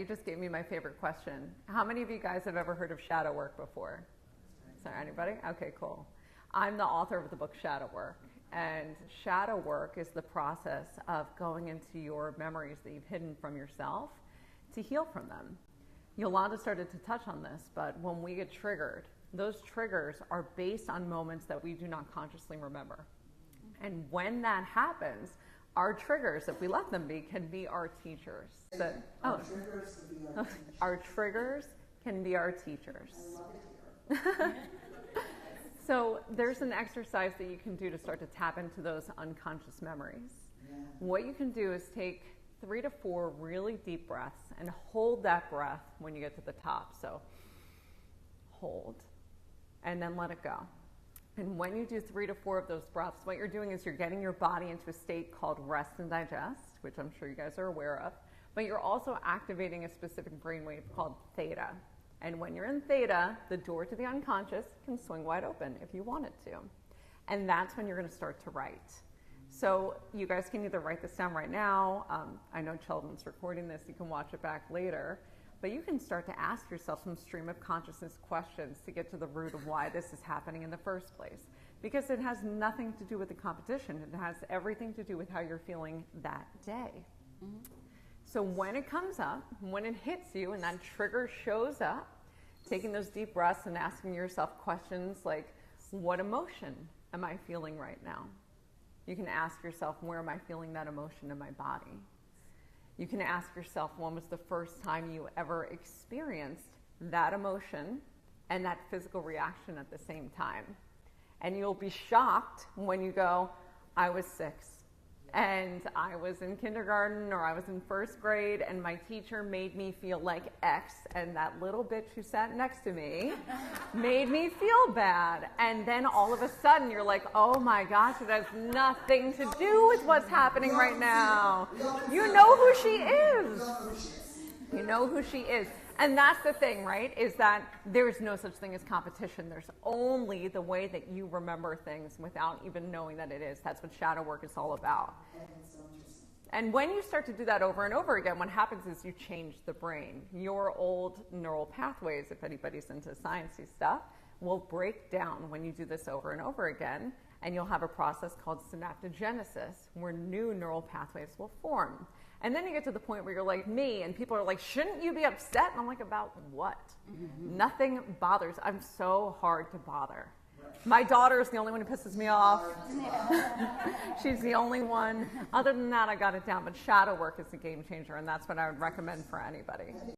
you just gave me my favorite question. How many of you guys have ever heard of shadow work before? Is there anybody? Okay, cool. I'm the author of the book Shadow Work. And shadow work is the process of going into your memories that you've hidden from yourself to heal from them. Yolanda started to touch on this, but when we get triggered, those triggers are based on moments that we do not consciously remember. And when that happens, our triggers, if we let them be, can be our teachers. Our triggers can be our teachers. I love it here. So there's an exercise that you can do to start to tap into those unconscious memories. Yeah. What you can do is take 3 to 4 really deep breaths and hold that breath when you get to the top. So hold and then let it go. And when you do 3 to 4 of those breaths, what you're doing is you're getting your body into a state called rest and digest, which I'm sure you guys are aware of, but you're also activating a specific brainwave called theta. And when you're in theta, the door to the unconscious can swing wide open if you want it to. And that's when you're going to start to write. So you guys can either write this down right now. I know Sheldon's recording this. You can watch it back later. But you can start to ask yourself some stream of consciousness questions to get to the root of why this is happening in the first place. Because it has nothing to do with the competition. It has everything to do with how you're feeling that day. Mm-hmm. So when it comes up, when it hits you and that trigger shows up, taking those deep breaths and asking yourself questions like, what emotion am I feeling right now? You can ask yourself, where am I feeling that emotion in my body? You can ask yourself, when was the first time you ever experienced that emotion and that physical reaction at the same time? And you'll be shocked when you go, I was 6. And I was in kindergarten or I was in first grade and my teacher made me feel like X and that little bitch who sat next to me made me feel bad. And then all of a sudden you're like, oh my gosh, it has nothing to do with what's happening right now. You know who she is. You know who she is. And that's the thing, right, is that there's no such thing as competition. There's only the way that you remember things without even knowing that it is. That's what shadow work is all about. And when you start to do that over and over again, what happens is you change the brain. Your old neural pathways, if anybody's into sciencey stuff, will break down when you do this over and over again. And you'll have a process called synaptogenesis, where new neural pathways will form. And then you get to the point where you're like me, and people are like, shouldn't you be upset? And I'm like, about what? Mm-hmm. Nothing bothers. I'm so hard to bother. Right. My daughter is the only one who pisses me off. She's the only one. Other than that, I got it down. But shadow work is a game changer, and that's what I would recommend for anybody.